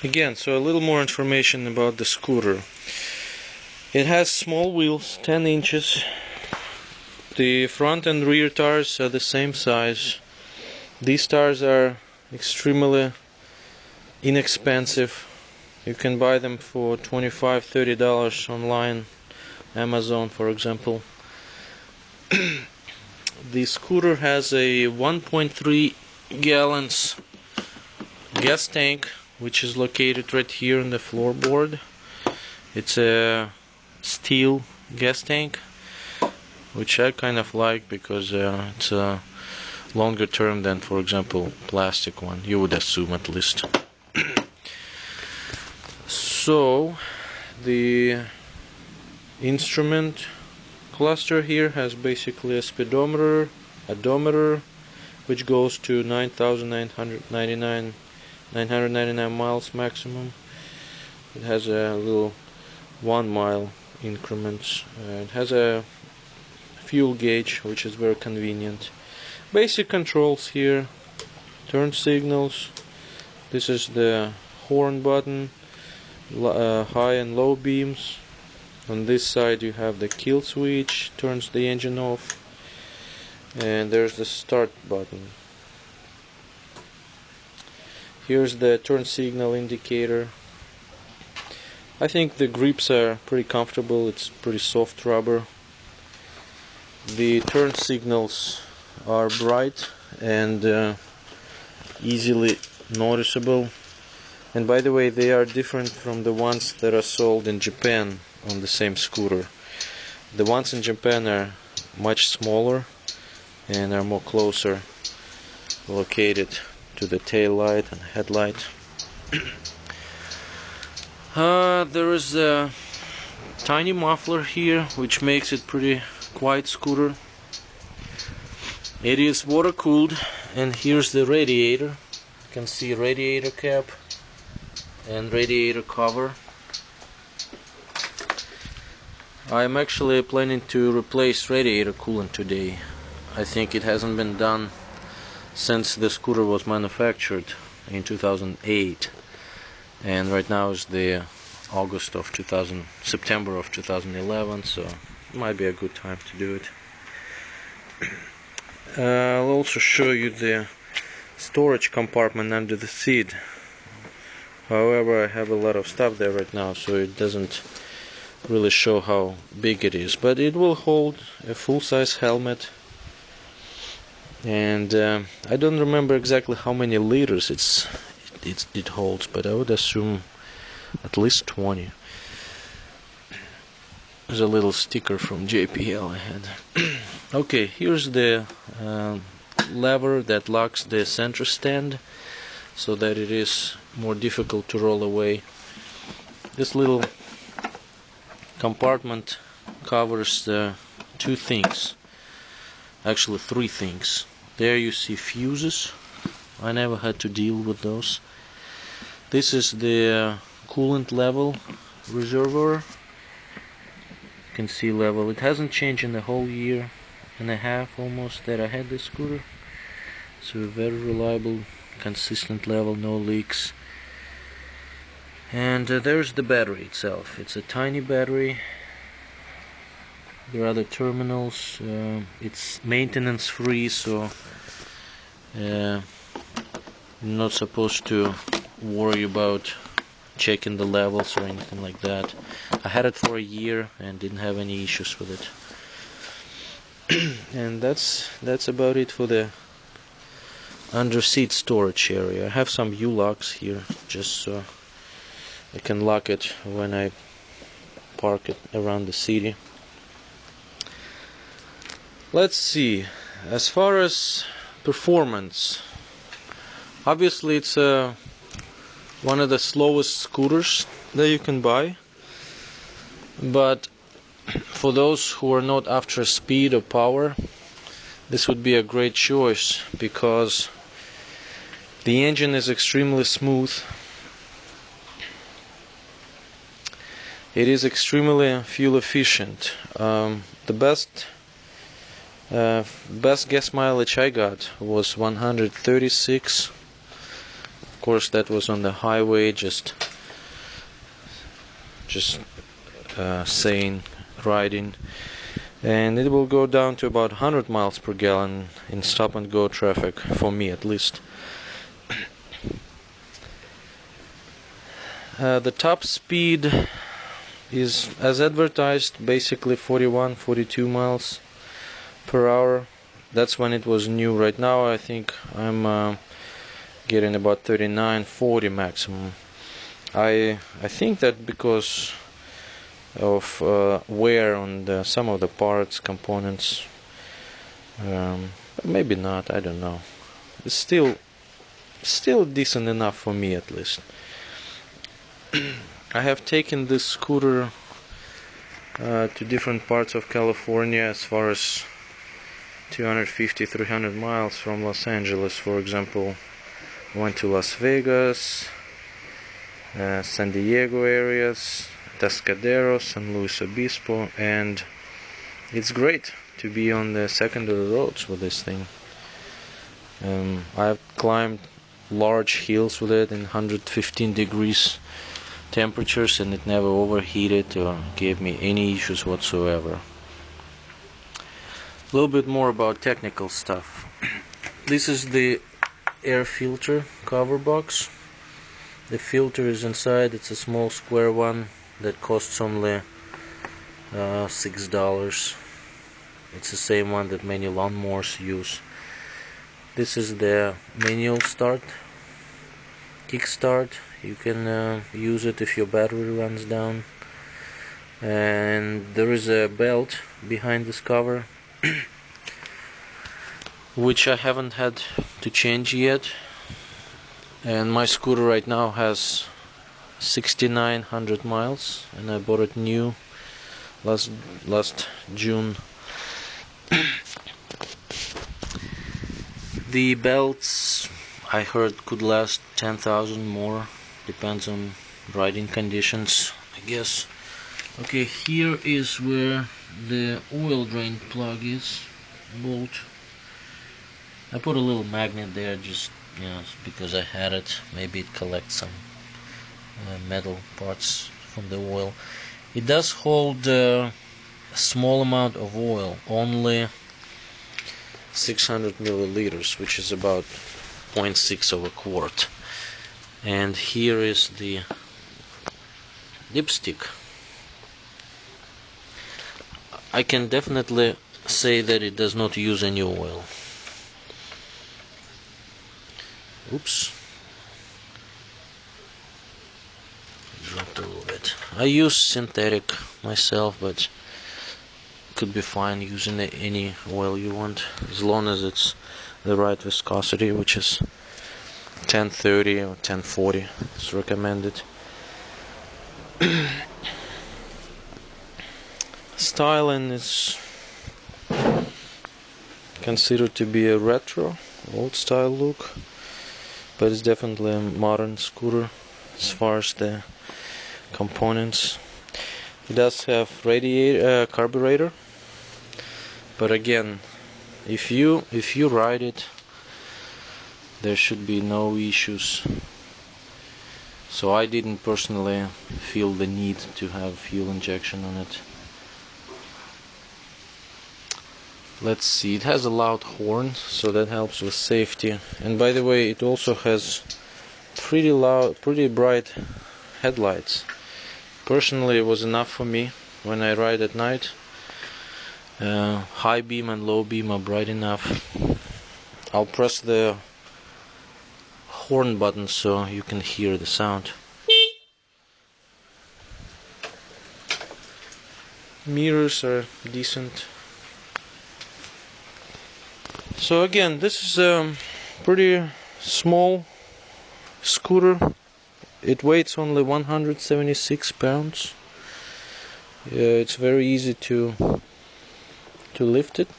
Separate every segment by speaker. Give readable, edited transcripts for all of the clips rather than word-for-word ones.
Speaker 1: Again, so a little more information about the scooter. It has small wheels, 10 inches. The front and rear tires are the same size. These tires are extremely inexpensive. You can buy them for $25–30 online, Amazon for example. The scooter has a 1.3 gallons gas tank, which is located right here in the floorboard. It's a steel gas tank, which I kind of like because it's a longer term than, for example, plastic one. You would assume, at least. So the instrument cluster here has basically a speedometer, odometer, which goes to 999 miles maximum. It has a little 1 mile increments. It has a fuel gauge, which is very convenient. Basic controls here: turn signals. This is the horn button, high and low beams. On this side you have the kill switch, turns the engine off, and there's the start button. Here's the turn signal indicator. I think the grips are pretty comfortable. It's pretty soft rubber. The turn signals are bright and easily noticeable. And by the way, they are different from the ones that are sold in Japan on the same scooter. The ones in Japan are much smaller and are more closer located to the tail light and headlight. There is a tiny muffler here, which makes it pretty quiet scooter. It is water cooled, and here's the radiator. You can see radiator cap and radiator cover. I'm actually planning to replace radiator coolant today. I think it hasn't been done since the scooter was manufactured in 2008, and right now is the September of 2011, so it might be a good time to do it. I'll also show you the storage compartment under the seat. However, I have a lot of stuff there right now, so it doesn't really show how big it is, but it will hold a full-size helmet, and I don't remember exactly how many liters it holds, but I would assume at least 20. There's a little sticker from JPL I had. Okay, here's the lever that locks the center stand so that it is more difficult to roll away. This little compartment covers two things, actually three things. There you see fuses. I never had to deal with those. This is the coolant level reservoir. You can see level. It hasn't changed in the whole year and a half almost that I had this scooter. So very reliable, consistent level, no leaks. And there's the battery itself. It's a tiny battery. There are other terminals. It's maintenance free, so you're not supposed to worry about checking the levels or anything like that. I had it for a year and didn't have any issues with it. And that's about it for the under seat storage area. I have some U-locks here just so I can lock it when I park it around the city. Let's see, as far as performance, obviously it's one of the slowest scooters that you can buy, but for those who are not after speed or power, this would be a great choice because the engine is extremely smooth. It is extremely fuel efficient. The best gas mileage I got was 136. Of course, that was on the highway, just sane riding, and it will go down to about 100 miles per gallon in stop and go traffic, for me at least. The top speed is, as advertised, basically 41-42 miles per hour. That's when it was new. Right now I think I'm getting about 39-40 maximum. I think that because of wear on some of the parts, components, maybe not, I don't know. It's still decent enough for me, at least. I have taken this scooter to different parts of California, as far as 250-300 miles from Los Angeles. For example, I went to Las Vegas, San Diego areas, Tascadero, San Luis Obispo, and it's great to be on the secondary roads with this thing. I've climbed large hills with it in 115 degrees temperatures, and it never overheated or gave me any issues whatsoever. A little bit more about technical stuff. This is the air filter cover box. The filter is inside. It's a small square one that costs only $6. It's the same one that many lawnmowers use. This is the manual start, Kickstart. You can use it if your battery runs down. And there is a belt behind this cover which I haven't had to change yet. And my scooter right now has 6,900 miles, and I bought it new last June. The belts, I heard, could last 10,000 more, depends on riding conditions, I guess. Okay, here is where the oil drain plug is, bolt. I put a little magnet there just, because I had it. Maybe it collects some metal parts from the oil. It does hold a small amount of oil, only 600 milliliters, which is about 0.6 of a quart. And here is the dipstick. I can definitely say that it does not use any oil. Oops. Dropped a little bit. I use synthetic myself, but could be fine using any oil you want, as long as it's the right viscosity, which is 1030 or 1040 is recommended. Styling is considered to be a retro, old style look, but it's definitely a modern scooter as far as the components. It does have carburetor, but again, if you ride it, there should be no issues. So I didn't personally feel the need to have fuel injection on it. Let's see, it has a loud horn, so that helps with safety. And by the way, it also has pretty bright headlights. Personally, it was enough for me when I ride at night. High beam and low beam are bright enough. I'll press the horn button so you can hear the sound. Mirrors are decent. So again, this is a pretty small scooter. It weighs only 176 pounds. It's very easy to lift it.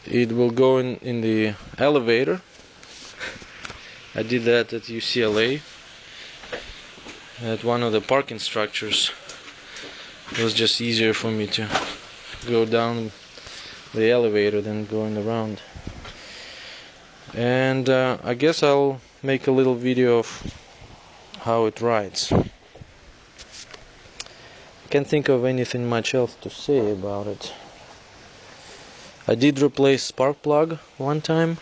Speaker 1: It will go in the elevator. I did that at UCLA at one of the parking structures. It was just easier for me to go down the elevator than going around. And I guess I'll make a little video of how it rides. I can't think of anything much else to say about it. I did replace spark plug one time.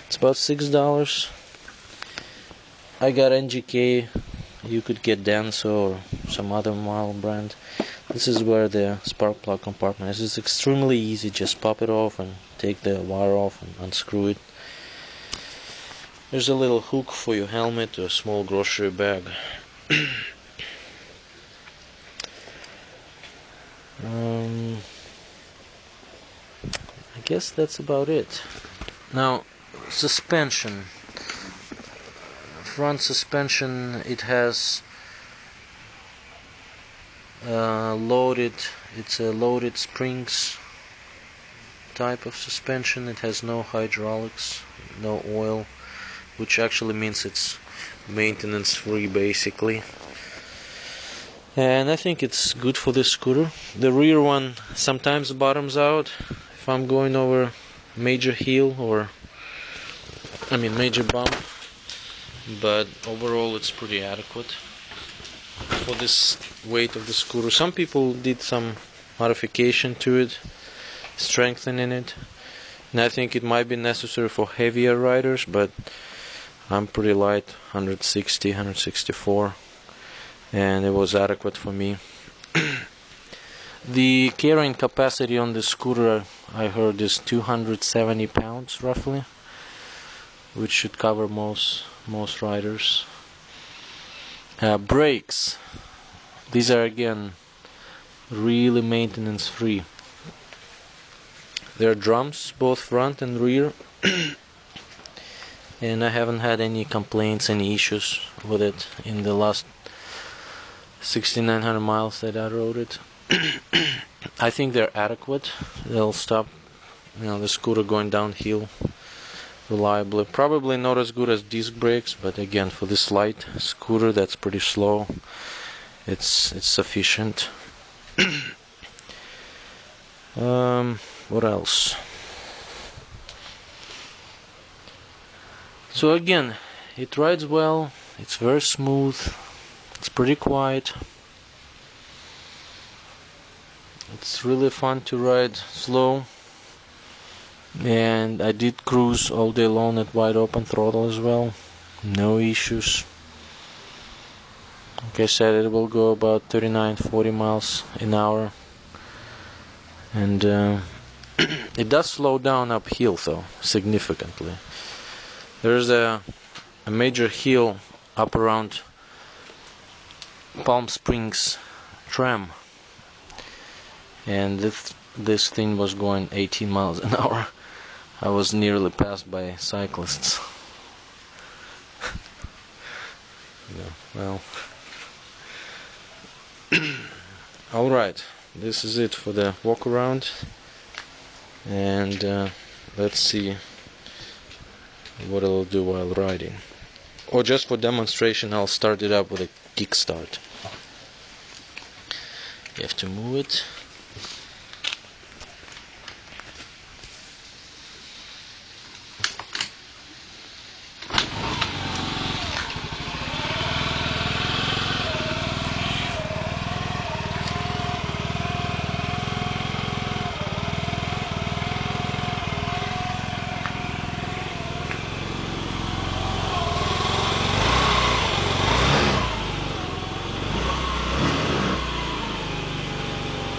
Speaker 1: It's about $6. I got NGK. You could get Denso or some other model brand. This is where the spark plug compartment is. It's extremely easy. Just pop it off and take the wire off and unscrew it. There's a little hook for your helmet or a small grocery bag. I guess that's about it. Now, suspension. Front suspension, it has it's a loaded springs type of suspension. It has no hydraulics, no oil, which actually means it's maintenance free basically. And I think it's good for this scooter. The rear one sometimes bottoms out if I'm going over major hill or major bump, but overall it's pretty adequate for this weight of the scooter. Some people did some modification to it, strengthening it, and I think it might be necessary for heavier riders, but I'm pretty light, 160, 164, and it was adequate for me. The carrying capacity on the scooter, I heard, is 270 pounds roughly, which should cover most riders. Brakes, these are again really maintenance free. There are drums both front and rear, and I haven't had any complaints, any issues with it in the last 6,900 miles that I rode it. I think they're adequate. They'll stop the scooter going downhill reliably. Probably not as good as disc brakes, but again, for this light scooter that's pretty slow, it's sufficient. What else? So again, it rides well, it's very smooth, it's pretty quiet. It's really fun to ride slow, and I did cruise all day long at wide open throttle as well, no issues. Like I said, it will go about 39-40 miles an hour, and it does slow down uphill though, significantly. There's a major hill up around Palm Springs tram, and this thing was going 18 miles an hour. I was nearly passed by cyclists. Well, alright, this is it for the walk around, and let's see what it'll do while riding. Or just for demonstration, I'll start it up with a kickstart. You have to move it.